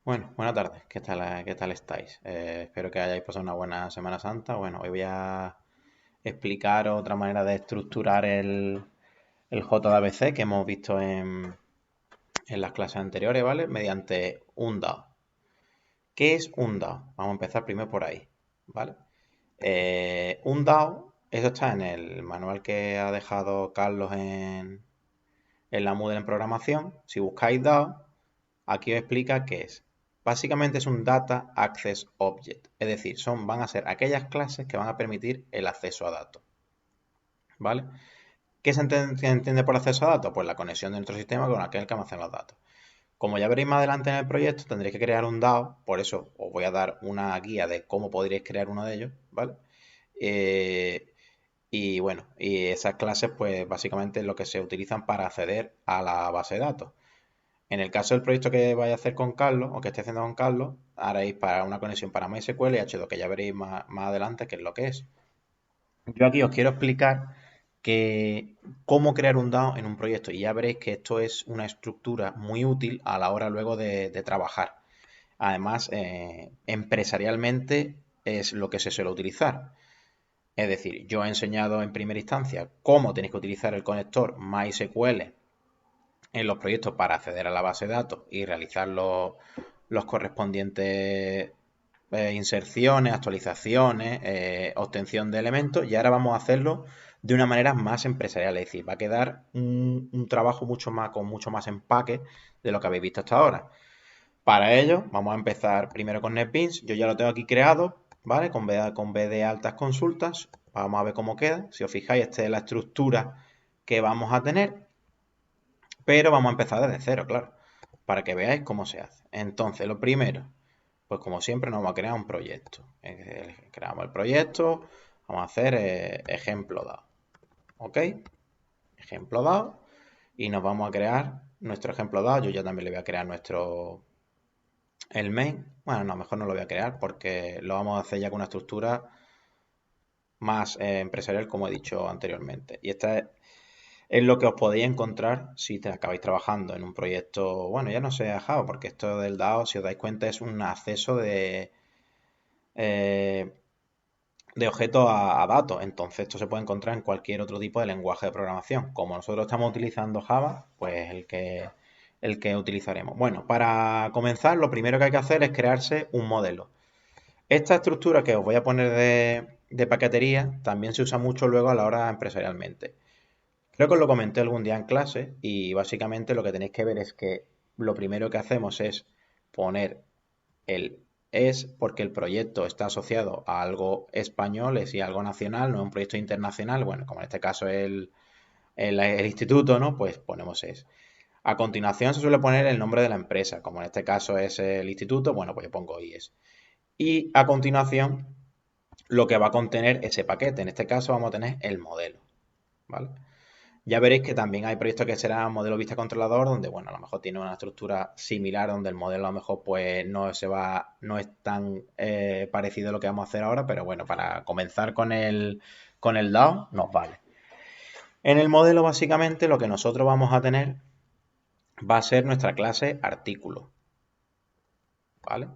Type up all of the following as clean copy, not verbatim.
Bueno, buenas tardes, qué tal estáis? Espero que hayáis pasado una buena Semana Santa. Bueno, hoy voy a explicar otra manera de estructurar el JDBC que hemos visto en las clases anteriores, ¿vale? Mediante un DAO. ¿Qué es un DAO? Vamos a empezar primero por ahí, ¿vale? Un DAO, eso está en el manual que ha dejado Carlos en la Moodle en programación. Si buscáis DAO, aquí os explica qué es. Básicamente es un Data Access Object, es decir, van a ser aquellas clases que van a permitir el acceso a datos. ¿Vale? ¿Qué se entiende por acceso a datos? Pues la conexión de nuestro sistema con aquel que almacena los datos. Como ya veréis más adelante en el proyecto, tendréis que crear un DAO, por eso os voy a dar una guía de cómo podréis crear uno de ellos, ¿vale? Y bueno, y esas clases pues básicamente es lo que se utilizan para acceder a la base de datos. En el caso del proyecto que vaya a hacer con Carlos, o que esté haciendo con Carlos, haréis para una conexión para MySQL y H2, que ya veréis más adelante qué es lo que es. Yo aquí os quiero explicar cómo crear un DAO en un proyecto y ya veréis que esto es una estructura muy útil a la hora luego de trabajar. Además, empresarialmente es lo que se suele utilizar. Es decir, yo he enseñado en primera instancia cómo tenéis que utilizar el conector MySQL en los proyectos para acceder a la base de datos y realizar los correspondientes inserciones, actualizaciones, obtención de elementos, y ahora vamos a hacerlo de una manera más empresarial, es decir, va a quedar un trabajo con mucho más empaque de lo que habéis visto hasta ahora. Para ello, vamos a empezar primero con NetBeans. Yo ya lo tengo aquí creado, ¿vale? Con B de altas consultas. Vamos a ver cómo queda. Si os fijáis, esta es la estructura que vamos a tener. Pero vamos a empezar desde cero, claro, para que veáis cómo se hace. Entonces, lo primero, pues como siempre, nos vamos a crear un proyecto. Creamos el proyecto, vamos a hacer ejemplo dado. ¿Ok? Ejemplo dado. Y nos vamos a crear nuestro ejemplo dado. Yo ya también le voy a crear el main. Bueno, no, mejor no lo voy a crear porque lo vamos a hacer ya con una estructura más empresarial, como he dicho anteriormente. Y esta es lo que os podéis encontrar si te acabáis trabajando en un proyecto, bueno, ya no sé Java, porque esto del DAO, si os dais cuenta, es un acceso eh, de objetos a datos. Entonces, esto se puede encontrar en cualquier otro tipo de lenguaje de programación. Como nosotros estamos utilizando Java, pues el que utilizaremos. Bueno, para comenzar, lo primero que hay que hacer es crearse un modelo. Esta estructura que os voy a poner de paquetería también se usa mucho luego a la hora empresarialmente. Creo que os lo comenté algún día en clase y básicamente lo que tenéis que ver es que lo primero que hacemos es poner el es porque el proyecto está asociado a algo español, es y algo nacional, no es un proyecto internacional. Bueno, como en este caso es el instituto, ¿no? Pues ponemos es. A continuación se suele poner el nombre de la empresa, como en este caso es el instituto, bueno, pues yo pongo IES. Y a continuación lo que va a contener ese paquete, en este caso vamos a tener el modelo, ¿vale? Ya veréis que también hay proyectos que serán modelo vista controlador, donde, bueno, a lo mejor tiene una estructura similar, donde el modelo a lo mejor pues no es tan parecido a lo que vamos a hacer ahora, pero bueno, para comenzar con el DAO nos vale. En el modelo básicamente lo que nosotros vamos a tener va a ser nuestra clase artículo, ¿vale?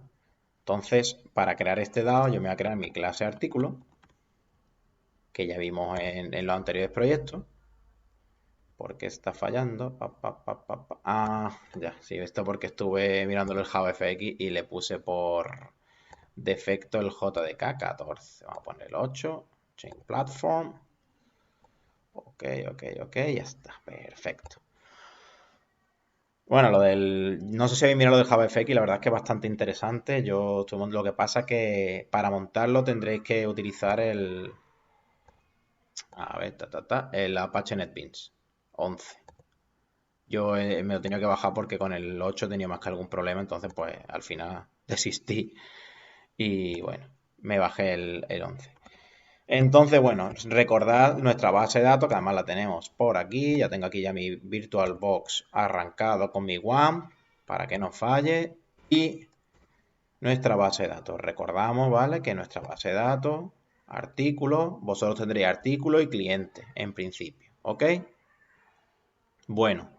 Entonces, para crear este DAO yo me voy a crear mi clase artículo, que ya vimos en los anteriores proyectos. ¿Por qué está fallando? Ah, ya, sí, esto porque estuve mirándolo el JavaFX y le puse por defecto el JDK14. Vamos a poner el 8, Chain Platform. Ok, ya está, perfecto. Bueno, no sé si habéis mirado lo del JavaFX, la verdad es que es bastante interesante. Lo que pasa es que para montarlo tendréis que utilizar a ver, el Apache NetBeans 11. Yo me lo tenía que bajar porque con el 8 tenía más que algún problema, entonces pues al final desistí y bueno, me bajé el 11. Entonces, bueno, recordad nuestra base de datos, que además la tenemos por aquí. Ya tengo aquí ya mi VirtualBox arrancado con mi WAM para que no falle. Y nuestra base de datos. Recordamos, ¿vale? Que nuestra base de datos, artículos, vosotros tendréis artículo y cliente en principio, ¿ok? Bueno.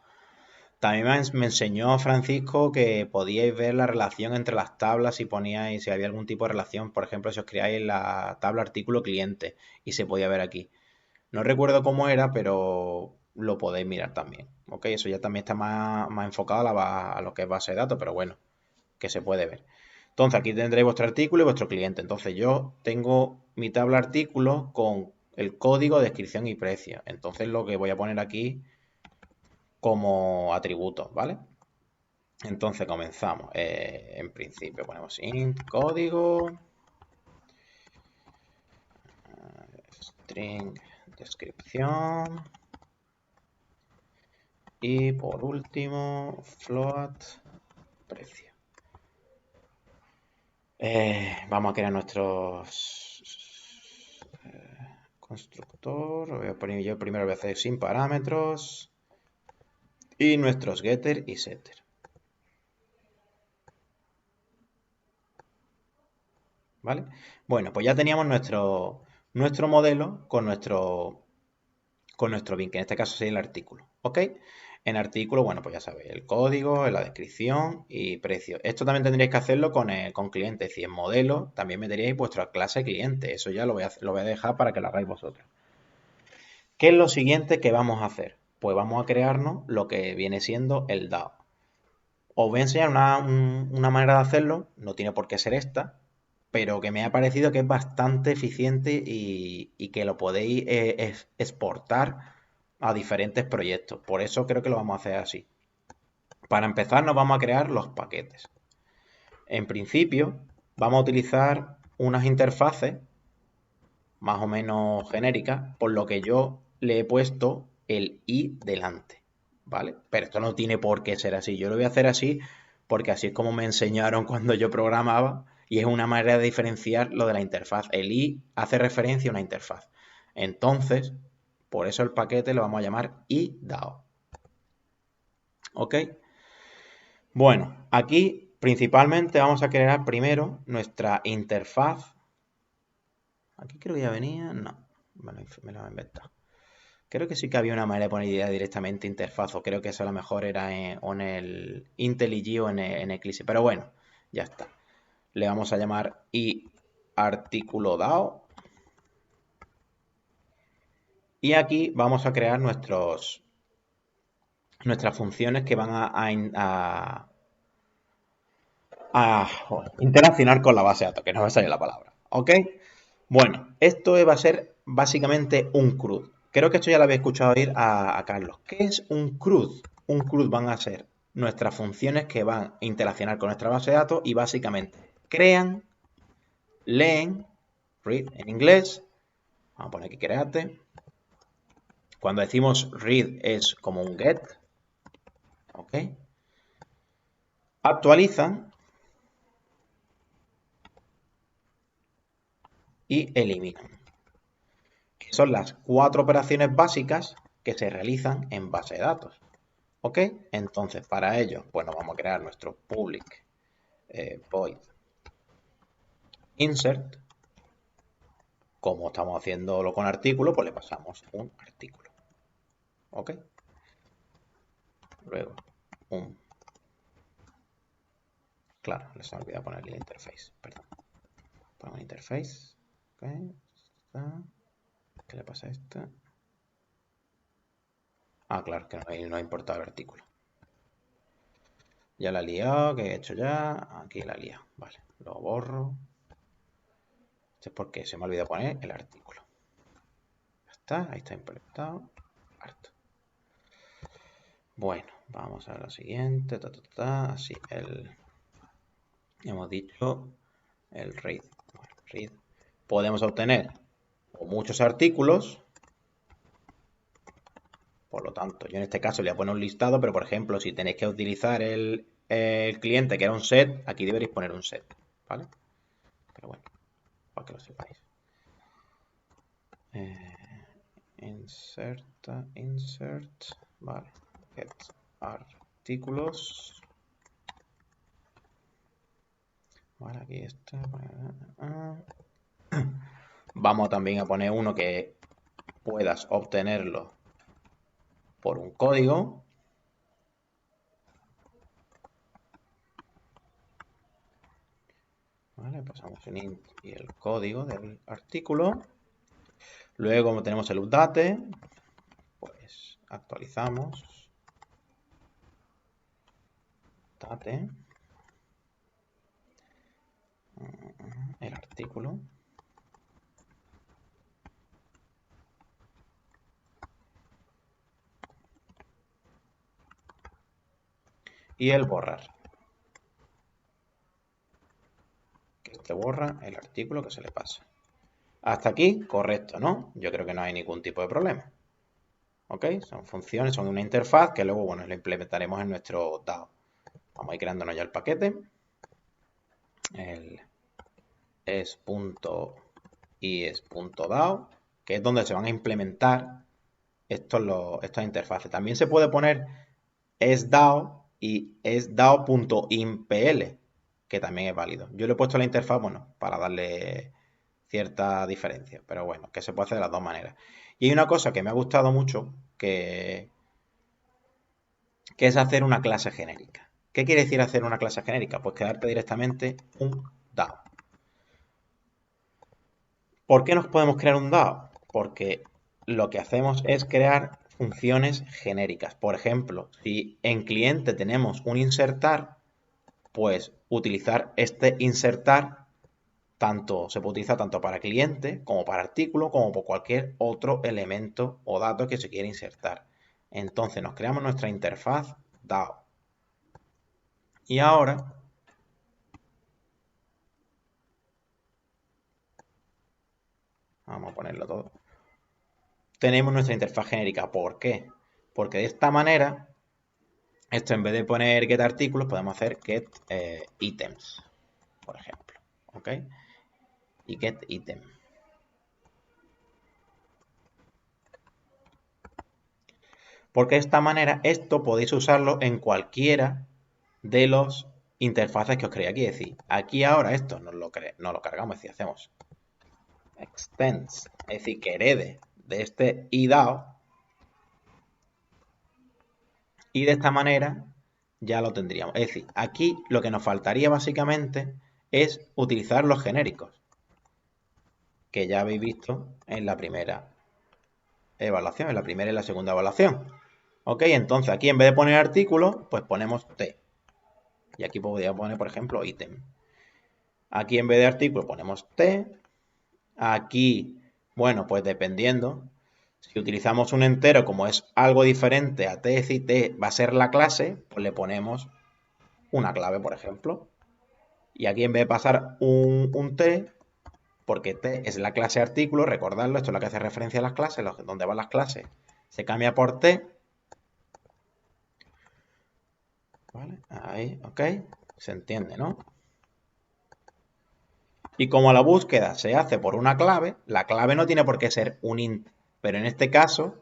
También me enseñó Francisco que podíais ver la relación entre las tablas si poníais, si había algún tipo de relación, por ejemplo, si os creáis la tabla artículo cliente y se podía ver aquí. No recuerdo cómo era, pero lo podéis mirar también. Ok, eso ya también está más enfocado a lo que es base de datos, pero bueno, que se puede ver. Entonces aquí tendréis vuestro artículo y vuestro cliente. Entonces yo tengo mi tabla artículo con el código, descripción y precio. Entonces lo que voy a poner aquí como atributos, ¿vale? Entonces comenzamos. En principio ponemos int código, string descripción y por último float precio. Vamos a crear nuestros constructor. Voy a poner yo primero, voy a hacer sin parámetros y nuestros getter y setter. ¿Vale? Bueno, pues ya teníamos nuestro modelo con nuestro bin, que en este caso sería el artículo. ¿Ok? En artículo, bueno, pues ya sabéis, el código, la descripción y precio. Esto también tendríais que hacerlo con cliente. Si en modelo, también meteríais vuestra clase cliente. Eso ya lo voy a dejar para que lo hagáis vosotros. ¿Qué es lo siguiente que vamos a hacer? Pues vamos a crearnos lo que viene siendo el DAO. Os voy a enseñar una manera de hacerlo, no tiene por qué ser esta, pero que me ha parecido que es bastante eficiente y que lo podéis exportar a diferentes proyectos. Por eso creo que lo vamos a hacer así. Para empezar nos vamos a crear los paquetes. En principio vamos a utilizar unas interfaces más o menos genéricas, por lo que yo le he puesto el i delante, ¿vale? Pero esto no tiene por qué ser así. Yo lo voy a hacer así porque así es como me enseñaron cuando yo programaba y es una manera de diferenciar lo de la interfaz. El i hace referencia a una interfaz. Entonces, por eso el paquete lo vamos a llamar iDAO. ¿Ok? Bueno, aquí principalmente vamos a crear primero nuestra interfaz. Aquí creo que ya venía. No, me lo he inventado. Creo que sí que había una manera de poner idea directamente interfaz, o creo que eso a lo mejor era en el IntelliJ o en Eclipse. Pero bueno, ya está. Le vamos a llamar iArtículo DAO. Y aquí vamos a crear nuestras funciones que van interaccionar con la base de datos, que no me sale la palabra. ¿Ok? Bueno, esto va a ser básicamente un CRUD. Creo que esto ya lo había escuchado oír a Carlos. ¿Qué es un CRUD? Un CRUD van a ser nuestras funciones que van a interaccionar con nuestra base de datos y básicamente crean, leen, read en inglés, vamos a poner aquí create. Cuando decimos read es como un get, ¿ok? Actualizan y eliminan, que son las 4 operaciones básicas que se realizan en base de datos. ¿Ok? Entonces, para ello, pues nos vamos a crear nuestro public void insert. Como estamos haciéndolo con artículo, pues le pasamos un artículo. ¿Ok? Luego, claro, les he olvidado ponerle el interface, perdón. Pongo interface. ¿Ok? ¿Qué le pasa a esta? Ah, claro, que no ha importado el artículo. Ya la he liado, que he hecho ya. Aquí la he liado. Vale, lo borro. Esto es porque se me ha olvidado poner el artículo. Ya está, ahí está implementado. Harto. Bueno, vamos a lo siguiente. Así, hemos dicho el read. Bueno, read. Podemos obtener muchos artículos. Por lo tanto, yo en este caso le voy a poner un listado, pero por ejemplo, si tenéis que utilizar el cliente que era un set, aquí deberéis poner un set, ¿vale? Pero bueno, para que lo sepáis. Insert, vale, get artículos. Vale, aquí está. Vamos también a poner uno que puedas obtenerlo por un código. pasamos un int y el código del artículo. Luego, como tenemos el update, pues actualizamos date el artículo. Y el borrar. Que este borra el artículo que se le pasa. Hasta aquí, correcto, ¿no? Yo creo que no hay ningún tipo de problema. ¿Ok? Son funciones, son una interfaz que luego, bueno, lo implementaremos en nuestro DAO. Vamos a ir creándonos ya el paquete. El es.is.dao, que es donde se van a implementar estas interfaces. También se puede poner SDAO y SDAO.impl, que también es válido. Yo le he puesto la interfaz, bueno, para darle cierta diferencia, pero bueno, que se puede hacer de las dos maneras. Y hay una cosa que me ha gustado mucho, que es hacer una clase genérica. ¿Qué quiere decir hacer una clase genérica? Pues crearte directamente un DAO. ¿Por qué nos podemos crear un DAO? Porque lo que hacemos es crear funciones genéricas. Por ejemplo, si en cliente tenemos un insertar, pues utilizar este insertar se puede utilizar tanto para cliente como para artículo como por cualquier otro elemento o dato que se quiera insertar. Entonces nos creamos nuestra interfaz DAO. Y ahora vamos a ponerlo todo. Tenemos nuestra interfaz genérica. ¿Por qué? Porque de esta manera, esto en vez de poner get artículos, podemos hacer get items, por ejemplo. ¿Ok? Y get item. Porque de esta manera, esto podéis usarlo en cualquiera de los interfaces que os creéis aquí. Es decir, aquí ahora esto no lo cargamos, es decir, hacemos extends, es decir, que herede de este IDAO. Y de esta manera ya lo tendríamos. Es decir, aquí lo que nos faltaría básicamente es utilizar los genéricos, que ya habéis visto en la primera evaluación, en la primera y la segunda evaluación. Ok, entonces aquí en vez de poner artículo, pues ponemos T. Y aquí podría poner, por ejemplo, ítem. Aquí en vez de artículo ponemos T. Aquí, bueno, pues dependiendo, si utilizamos un entero como es algo diferente a T, es decir, T va a ser la clase, pues le ponemos una clave, por ejemplo. Y aquí en vez de pasar un T, porque T es la clase artículo, recordadlo, esto es lo que hace referencia a las clases, donde van las clases, se cambia por T. ¿Vale? Ahí, ok. Se entiende, ¿no? Y como la búsqueda se hace por una clave, la clave no tiene por qué ser un int, pero en este caso,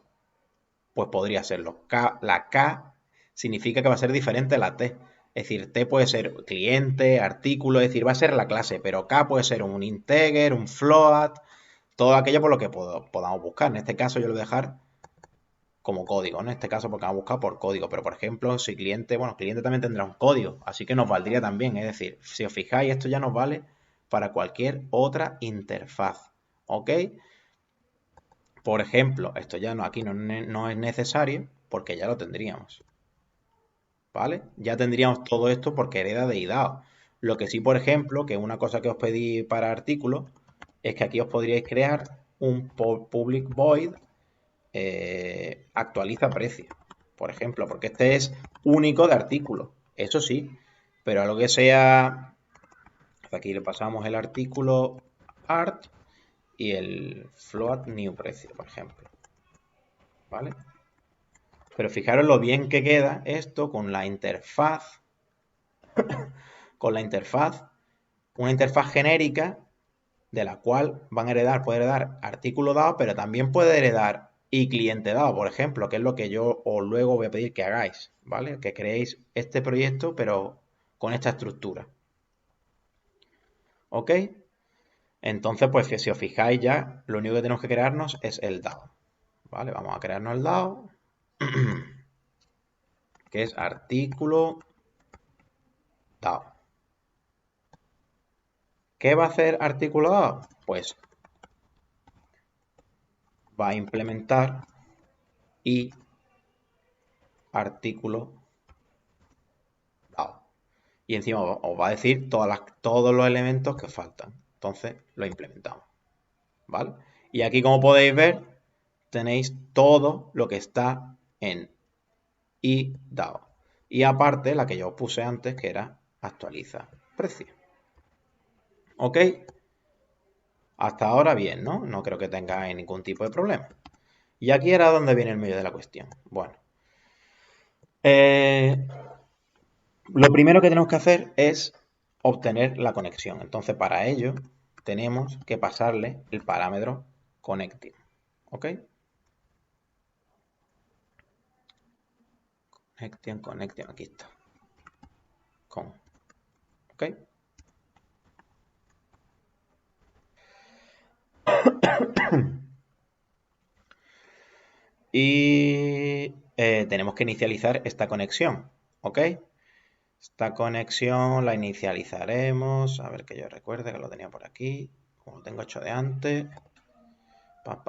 pues podría serlo. La K significa que va a ser diferente a la T. Es decir, T puede ser cliente, artículo, es decir, va a ser la clase, pero K puede ser un integer, un float, todo aquello por lo que podamos buscar. En este caso yo lo voy a dejar como código, en este caso porque vamos a buscar por código, pero por ejemplo, si cliente, bueno, cliente también tendrá un código, así que nos valdría también, es decir, si os fijáis, esto ya nos vale para cualquier otra interfaz, ¿ok? Por ejemplo, esto ya no, aquí no es necesario porque ya lo tendríamos, ¿vale? Ya tendríamos todo esto porque hereda de IDAO. Lo que sí, por ejemplo, que una cosa que os pedí para artículos, es que aquí os podríais crear un public void actualiza precio, por ejemplo, porque este es único de artículo, eso sí, pero a lo que sea, aquí le pasamos el artículo art y el float new precio, por ejemplo, ¿vale? Pero fijaros lo bien que queda esto con la interfaz, una interfaz genérica de la cual puede heredar artículo dado, pero también puede heredar y cliente dado, por ejemplo, que es lo que yo os luego voy a pedir que hagáis, ¿vale? Que creéis este proyecto, pero con esta estructura. ¿Ok? Entonces, pues que si os fijáis ya, lo único que tenemos que crearnos es el DAO. ¿Vale? Vamos a crearnos el DAO, que es artículo DAO. ¿Qué va a hacer artículo dado? Pues va a implementar y artículo dado. Y encima os va a decir todos los elementos que faltan. Entonces lo implementamos. ¿Vale? Y aquí, como podéis ver, tenéis todo lo que está en y dado. Y aparte, la que yo os puse antes, que era actualiza precio. ¿Ok? Hasta ahora bien, ¿no? No creo que tengáis ningún tipo de problema. Y aquí era donde viene el medio de la cuestión. Bueno. Lo primero que tenemos que hacer es obtener la conexión. Entonces, para ello, tenemos que pasarle el parámetro connecting. ¿Ok? Connection, aquí está. ¿Ok? Y tenemos que inicializar esta conexión. ¿Ok? Esta conexión la inicializaremos. A ver que yo recuerde que lo tenía por aquí. Como lo tengo hecho de antes. A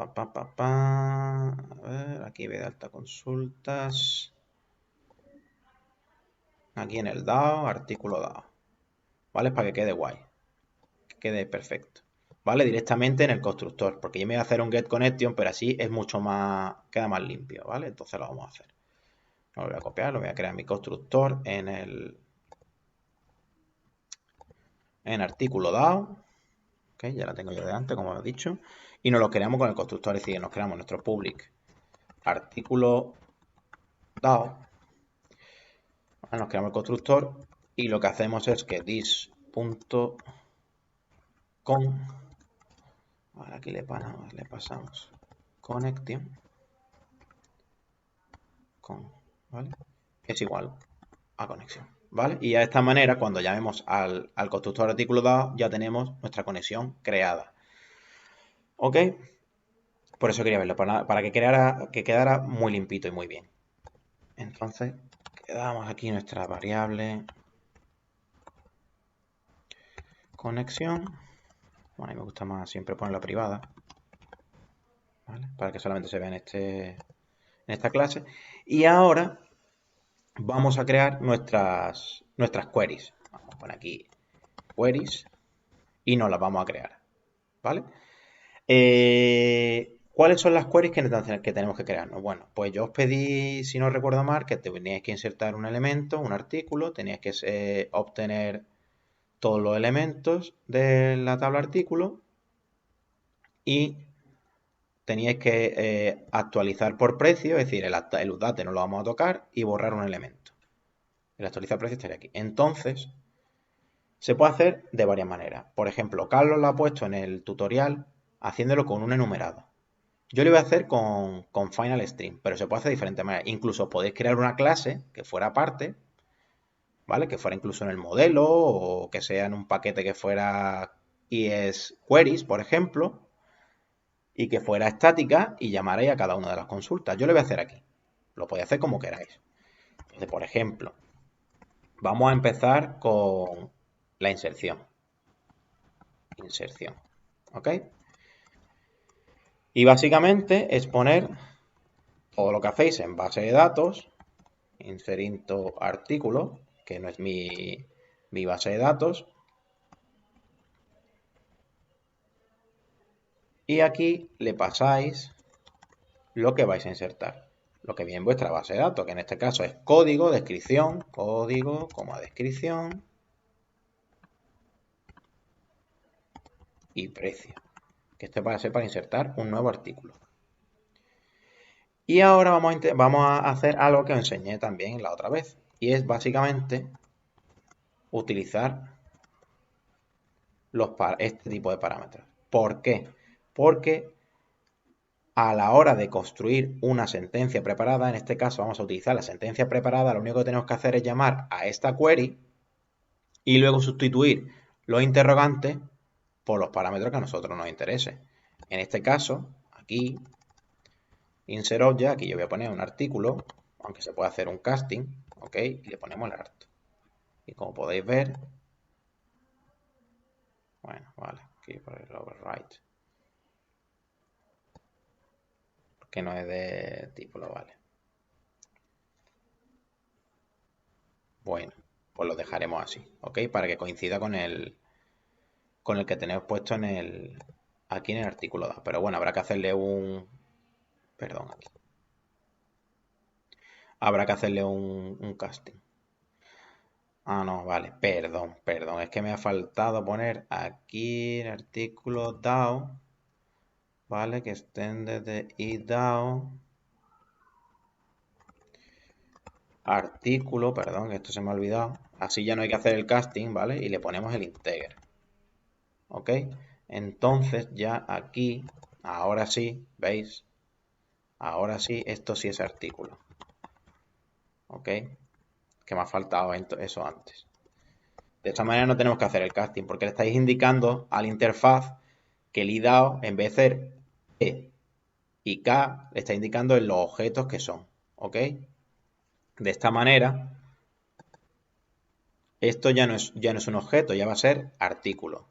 ver, aquí ve de alta consultas. Aquí en el DAO, artículo DAO. ¿Vale? Para que quede guay. Que quede perfecto. ¿Vale? Directamente en el constructor. Porque yo me voy a hacer un get connection, pero así es mucho más. Queda más limpio, ¿vale? Entonces lo vamos a hacer. Lo voy a copiar, lo voy a crear mi constructor en artículo DAO. ¿Ok? Ya la tengo yo de antes, como he dicho. Y nos lo creamos con el constructor, es decir, nos creamos nuestro public artículo DAO. ¿Vale? Nos creamos el constructor y lo que hacemos es que this.con, aquí le pasamos connection con, ¿vale? Es igual a conexión, ¿vale? Y de esta manera, cuando llamemos al constructor artículo DAO, ya tenemos nuestra conexión creada. ¿Ok? Por eso quería verlo, para que quedara muy limpito y muy bien. Entonces, quedamos aquí nuestra variable conexión. Bueno, a mí me gusta más siempre ponerla privada, ¿vale? Para que solamente se vea en esta clase. Y ahora vamos a crear nuestras queries. Vamos a poner aquí queries y nos las vamos a crear, ¿vale? ¿Cuáles son las queries que tenemos que crearnos? Bueno, pues yo os pedí, si no recuerdo mal, que teníais que insertar un elemento, un artículo, teníais que obtener todos los elementos de la tabla artículo y teníais que actualizar por precio, es decir, el UDATE no lo vamos a tocar y borrar un elemento. El actualizar precio estaría aquí. Entonces, se puede hacer de varias maneras. Por ejemplo, Carlos lo ha puesto en el tutorial haciéndolo con un enumerado. Yo lo voy a hacer con Final String, pero se puede hacer de diferentes maneras. Incluso podéis crear una clase que fuera aparte, ¿vale? Que fuera incluso en el modelo o que sea en un paquete que fuera ESQueries, por ejemplo, y que fuera estática y llamaréis a cada una de las consultas. Yo lo voy a hacer aquí. Lo podéis hacer como queráis. Entonces, por ejemplo, vamos a empezar con la inserción. Inserción. ¿Ok? Y básicamente es poner todo lo que hacéis en base de datos, inserinto artículo, que no es mi base de datos, y aquí le pasáis lo que vais a insertar, lo que viene en vuestra base de datos, que en este caso es código, descripción, código, coma descripción y precio, que este va a ser para insertar un nuevo artículo. Y ahora vamos a hacer algo que os enseñé también la otra vez, y es básicamente utilizar este tipo de parámetros. ¿Por qué? Porque a la hora de construir una sentencia preparada, en este caso vamos a utilizar la sentencia preparada, lo único que tenemos que hacer es llamar a esta query y luego sustituir los interrogantes por los parámetros que a nosotros nos interesen. En este caso, aquí, insert object, aquí yo voy a poner un artículo, aunque se puede hacer un casting, ¿ok? Y le ponemos el art. Y como podéis ver, Bueno, vale, aquí por el override. Que no es de tipo lo vale. Bueno, pues lo dejaremos así, ¿ok? Para que coincida con el que tenemos puesto aquí en el artículo 2. Pero bueno, habrá que hacerle perdón, aquí. Habrá que hacerle un casting. Ah, no, vale, perdón. Es que me ha faltado poner aquí el artículo DAO, ¿vale? Que estén desde IDAO. Artículo, perdón, que esto se me ha olvidado. Así ya no hay que hacer el casting, ¿vale? Y le ponemos el integer. ¿Ok? Entonces ya aquí, ahora sí, ¿veis? Ahora sí, esto sí es artículo. ¿Ok? Que me ha faltado eso antes. De esta manera no tenemos que hacer el casting, porque le estáis indicando a la interfaz que el IDAO, en vez de ser P y K, le está indicando en los objetos que son. ¿Ok? De esta manera, esto ya no es un objeto, ya va a ser artículo.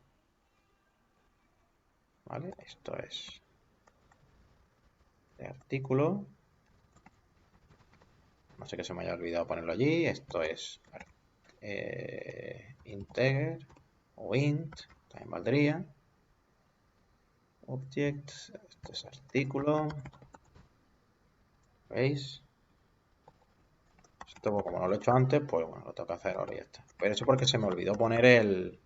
¿Vale? Esto es de artículo. No sé que se me haya olvidado ponerlo allí. Esto es integer o int, también valdría. Object, esto es artículo. ¿Veis? Esto como no lo he hecho antes, pues bueno, lo tengo que hacer ahora y ya está. Pero eso porque se me olvidó poner el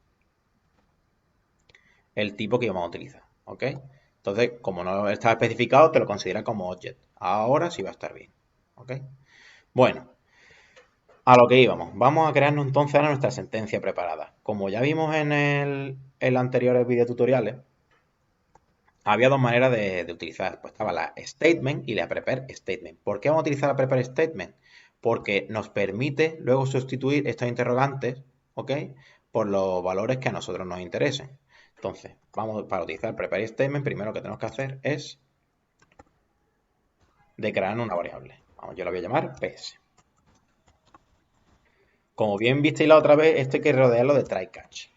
tipo que íbamos a utilizar. ¿Ok? Entonces, como no está especificado, te lo considera como object. Ahora sí va a estar bien. ¿Ok? Bueno, a lo que íbamos. Vamos a crearnos entonces ahora nuestra sentencia preparada. Como ya vimos en anteriores videotutoriales, había dos maneras de utilizar. Pues estaba la statement y la prepare statement. ¿Por qué vamos a utilizar la prepare statement? Porque nos permite luego sustituir estos interrogantes, ¿ok? Por los valores que a nosotros nos interesen. Entonces, para utilizar prepare statement, primero que tenemos que hacer es declarar una variable. Yo la voy a llamar ps. Como bien visteis la otra vez, esto hay que rodearlo de try catch.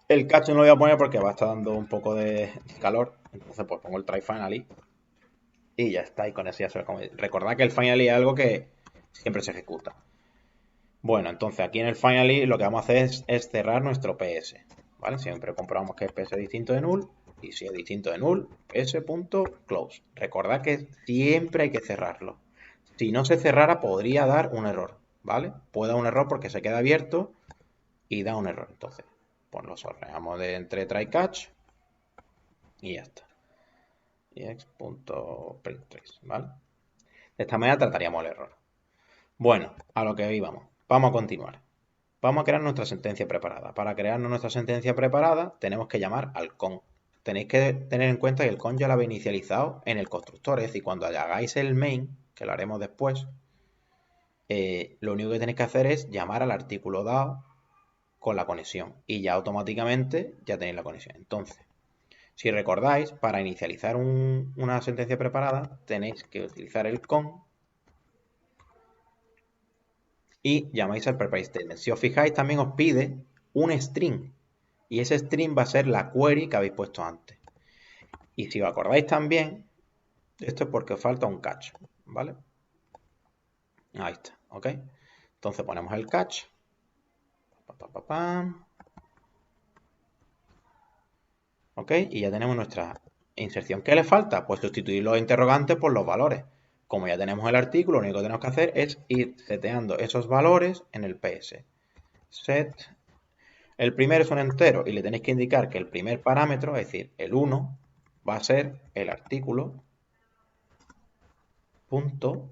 El catch no lo voy a poner porque va a estar dando un poco de calor. Entonces, pues pongo el try finally. Y ya está. Y con eso ya se lo recordad que el finally es algo que siempre se ejecuta. Bueno, entonces aquí en el finally lo que vamos a hacer es cerrar nuestro PS. ¿Vale? Siempre comprobamos que el PS es distinto de null. Y si es distinto de null, ps.close. Recordad que siempre hay que cerrarlo. Si no se cerrara, podría dar un error. ¿Vale? Puede dar un error porque se queda abierto y da un error. Entonces, pues lo sorteamos de entre try catch y ya está. Y x.print3, ¿vale? De esta manera trataríamos el error. Bueno, a lo que íbamos. Vamos a continuar. Vamos a crear nuestra sentencia preparada. Para crearnos nuestra sentencia preparada, tenemos que llamar al con. Tenéis que tener en cuenta que el con ya lo habéis inicializado en el constructor. Es decir, cuando hagáis el main, que lo haremos después, lo único que tenéis que hacer es llamar al artículo DAO con la conexión. Y ya automáticamente ya tenéis la conexión. Entonces, si recordáis, para inicializar una sentencia preparada, tenéis que utilizar el con y llamáis al prepare statement. Si os fijáis, también os pide un string y ese string va a ser la query que habéis puesto antes. Y si os acordáis también, esto es porque os falta un catch, ¿vale? Ahí está, ¿ok? Entonces ponemos el catch. ¿Ok? Y ya tenemos nuestra inserción. ¿Qué le falta? Pues sustituir los interrogantes por los valores. Como ya tenemos el artículo, lo único que tenemos que hacer es ir seteando esos valores en el PS. Set. El primero es un entero y le tenéis que indicar que el primer parámetro, es decir, el 1, va a ser el artículo punto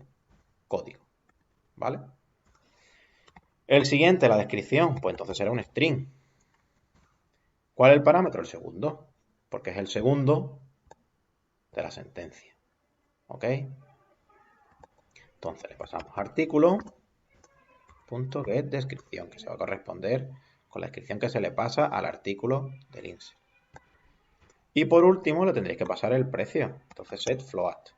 código. ¿Vale? El siguiente, la descripción, pues entonces será un string. ¿Cuál es el parámetro? El segundo, porque es el segundo de la sentencia. ¿Ok? Entonces le pasamos artículo punto get descripción, que se va a corresponder con la descripción que se le pasa al artículo del insert. Y por último le tendréis que pasar el precio. Entonces set float.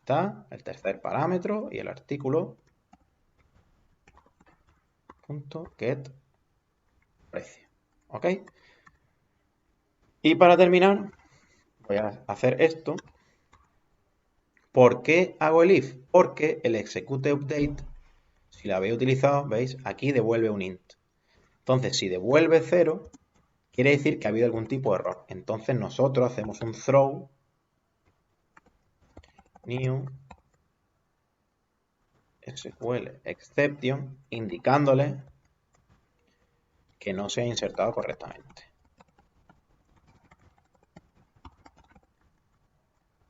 Está el tercer parámetro y el artículo punto get precio. ¿Ok? Y para terminar, voy a hacer esto. ¿Por qué hago el if? Porque el execute update, si lo habéis utilizado, veis, aquí devuelve un int. Entonces, si devuelve 0, quiere decir que ha habido algún tipo de error. Entonces nosotros hacemos un throw new SQL exception indicándole que no se ha insertado correctamente.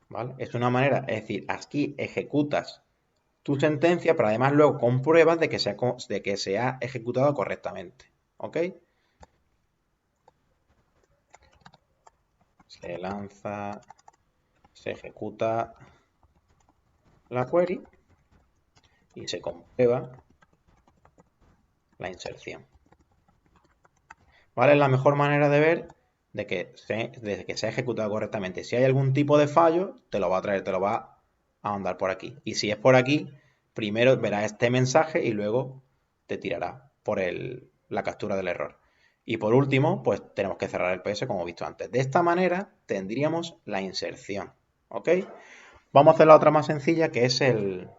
¿Vale? Es una manera, es decir, aquí ejecutas tu sentencia, pero además luego compruebas de que se ha ejecutado correctamente. ¿Ok? Se lanza, se ejecuta la query y se comprueba la inserción. ¿Vale? Es la mejor manera de ver de que se ha ejecutado correctamente. Si hay algún tipo de fallo, te lo va a traer, te lo va a mandar por aquí. Y si es por aquí, primero verás este mensaje y luego te tirará por la captura del error. Y por último, pues tenemos que cerrar el PS como he visto antes. De esta manera tendríamos la inserción. ¿Ok? Vamos a hacer la otra más sencilla que es el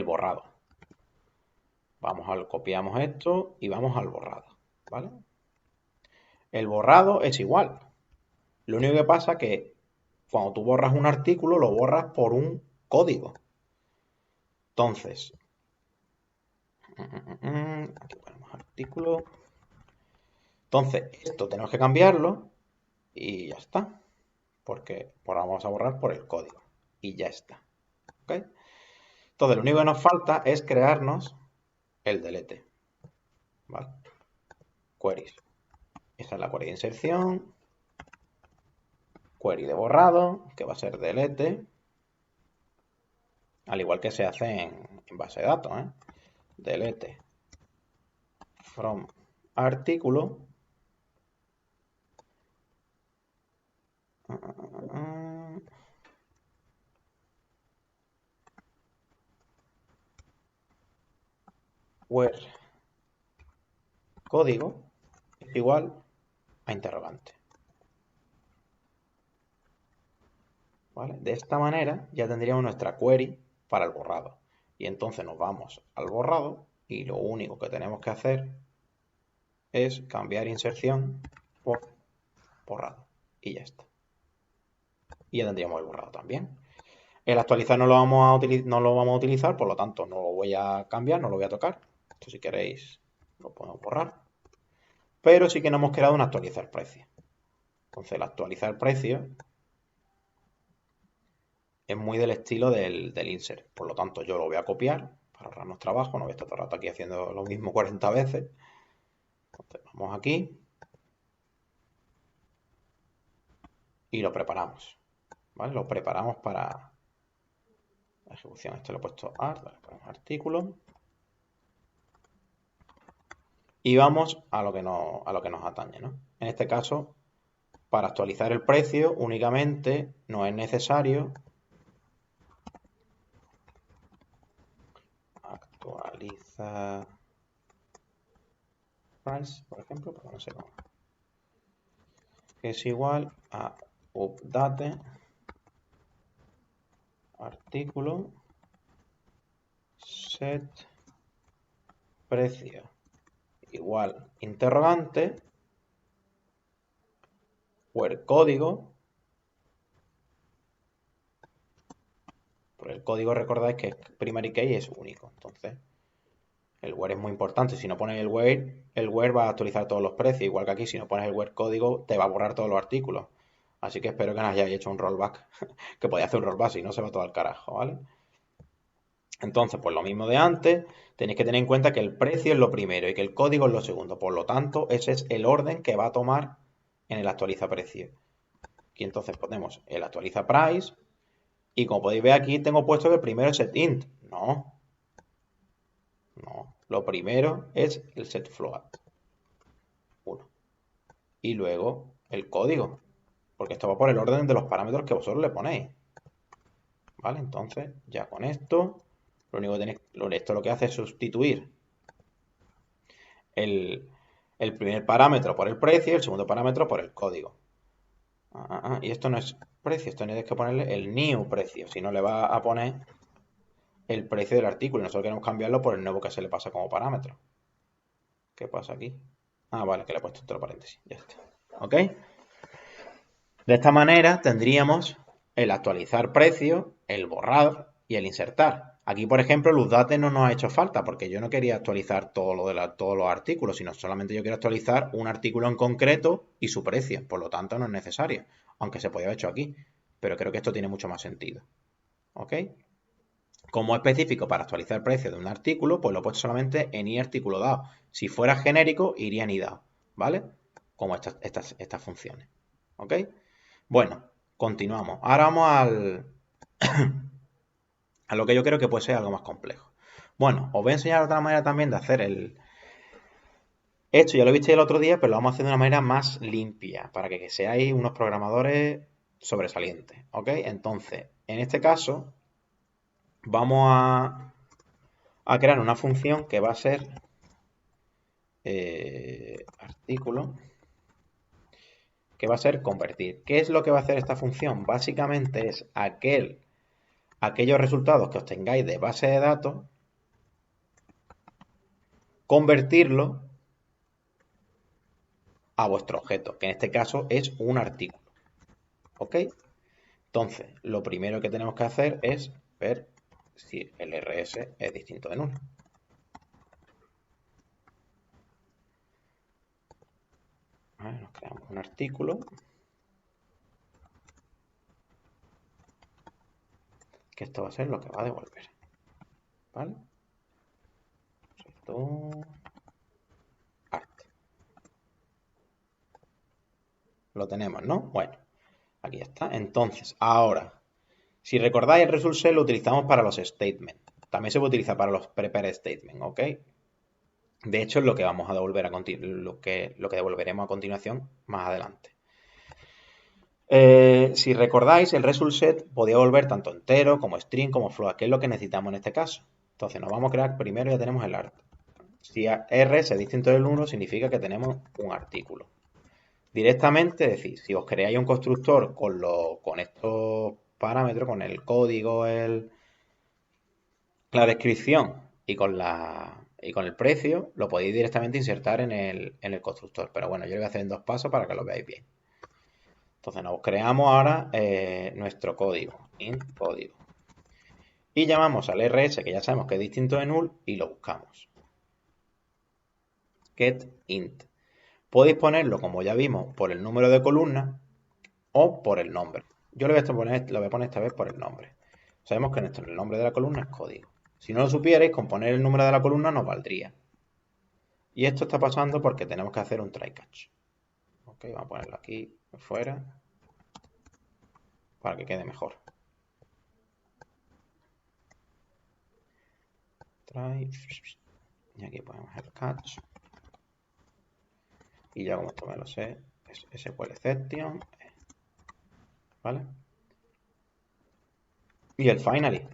borrado. Copiamos esto y vamos al borrado. ¿Vale? El borrado es igual. Lo único que pasa es que cuando tú borras un artículo, lo borras por un código. Entonces, aquí ponemos artículo. Entonces, esto tenemos que cambiarlo y ya está. Porque vamos a borrar por el código. Y ya está. ¿Ok? Entonces, lo único que nos falta es crearnos el delete. ¿Vale? Queries. Esta es la query de inserción. Query de borrado, que va a ser delete. Al igual que se hace en base de datos. Delete from artículo. Where código es igual a interrogante. ¿Vale? De esta manera ya tendríamos nuestra query para el borrado. Y entonces nos vamos al borrado y lo único que tenemos que hacer es cambiar inserción por borrado. Y ya está. Y ya tendríamos el borrado también. El actualizar no lo vamos a utilizar, por lo tanto no lo voy a cambiar, no lo voy a tocar. Esto si queréis lo podemos borrar. Pero sí que nos hemos creado un actualizar precio. Entonces el actualizar precio es muy del estilo del insert. Por lo tanto, yo lo voy a copiar para ahorrarnos trabajo. No voy a estar todo el rato aquí haciendo lo mismo 40 veces. Entonces, vamos aquí y lo preparamos. ¿Vale? Lo preparamos para la ejecución. Esto lo he puesto art, le ponemos artículo. Y vamos a lo que nos atañe, ¿no? En este caso, para actualizar el precio únicamente no es necesario actualiza price, por ejemplo, pero no sé cómo. Que es igual a update artículo set precio igual interrogante where código. Por el código recordáis que primary key es único, entonces el where es muy importante. Si no pones el where va a actualizar todos los precios, igual que aquí si no pones el where código te va a borrar todos los artículos. Así que espero que no hayáis hecho un rollback, que podéis hacer un rollback, si no se va todo al carajo, ¿vale? Entonces, pues lo mismo de antes, tenéis que tener en cuenta que el precio es lo primero y que el código es lo segundo. Por lo tanto, ese es el orden que va a tomar en el actualiza precio. Aquí entonces ponemos el actualiza price y como podéis ver aquí tengo puesto que el primero es set int. No, no. Lo primero es el set float. 1. Y luego el código. Porque esto va por el orden de los parámetros que vosotros le ponéis. ¿Vale? Entonces, ya con esto, esto lo que hace es sustituir el, El primer parámetro por el precio y el segundo parámetro por el código. Y esto no es precio, esto tienes que ponerle el new precio, si no le va a poner el precio del artículo. Nosotros queremos cambiarlo por el nuevo que se le pasa como parámetro. ¿Qué pasa aquí? Vale, que le he puesto otro paréntesis. Ya está. ¿Ok? De esta manera tendríamos el actualizar precio, el borrar y el insertar. Aquí, por ejemplo, LuzDate no nos ha hecho falta porque yo no quería actualizar todo lo de todos los artículos, sino solamente yo quiero actualizar un artículo en concreto y su precio. Por lo tanto, no es necesario, aunque se podía haber hecho aquí. Pero creo que esto tiene mucho más sentido. ¿Ok? Como específico para actualizar el precio de un artículo, pues lo he puesto solamente en i artículo dado. Si fuera genérico, iría en i dado, ¿vale? Como estas funciones. ¿Ok? Bueno, continuamos. Ahora vamos a lo que yo creo que puede ser algo más complejo. Bueno, os voy a enseñar otra manera también de hacer esto ya lo viste el otro día, pero lo vamos a hacer de una manera más limpia, para que seáis unos programadores sobresalientes, ¿ok? Entonces, en este caso, vamos a crear una función que va a ser artículo, que va a ser convertir. ¿Qué es lo que va a hacer esta función? Básicamente es aquellos resultados que obtengáis de base de datos, convertirlo a vuestro objeto, que en este caso es un artículo. ¿Ok? Entonces, lo primero que tenemos que hacer es ver si el RS es distinto de null. Nos creamos un artículo que esto va a ser lo que va a devolver. ¿Vale? Art. Lo tenemos, ¿no? Bueno, aquí está. Entonces, ahora, si recordáis, el result set lo utilizamos para los statements. También se puede utilizar para los prepare statements, ¿ok? De hecho, es lo que vamos a devolver lo que devolveremos a continuación más adelante. Si recordáis, el result set podía volver tanto entero como string como float, que es lo que necesitamos en este caso. Entonces nos vamos a crear, primero ya tenemos el art. Si R es distinto del 1, significa que tenemos un artículo. Directamente, es decir, si os creáis un constructor con estos parámetros, con el código, la descripción y con el precio, lo podéis directamente insertar en el constructor. Pero bueno, yo lo voy a hacer en 2 pasos para que lo veáis bien. Entonces nos creamos ahora nuestro código, int código. Y llamamos al rs, que ya sabemos que es distinto de null, y lo buscamos. GetInt. Podéis ponerlo, como ya vimos, por el número de columnas o por el nombre. Yo lo voy a poner esta vez por el nombre. Sabemos que el nombre de la columna es código. Si no lo supierais, con poner el número de la columna nos valdría. Y esto está pasando porque tenemos que hacer un try catch. Ok, vamos a ponerlo aquí fuera para que quede mejor. Try. Y aquí ponemos el catch. Y ya como esto me lo sé, es SQL exception. ¿Vale? Y el finally.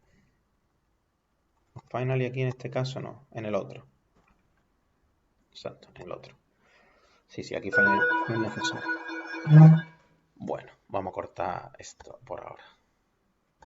Finally aquí en este caso no, en el otro. Exacto, en el otro. Sí, aquí finally no es necesario. Bueno, vamos a cortar esto por ahora.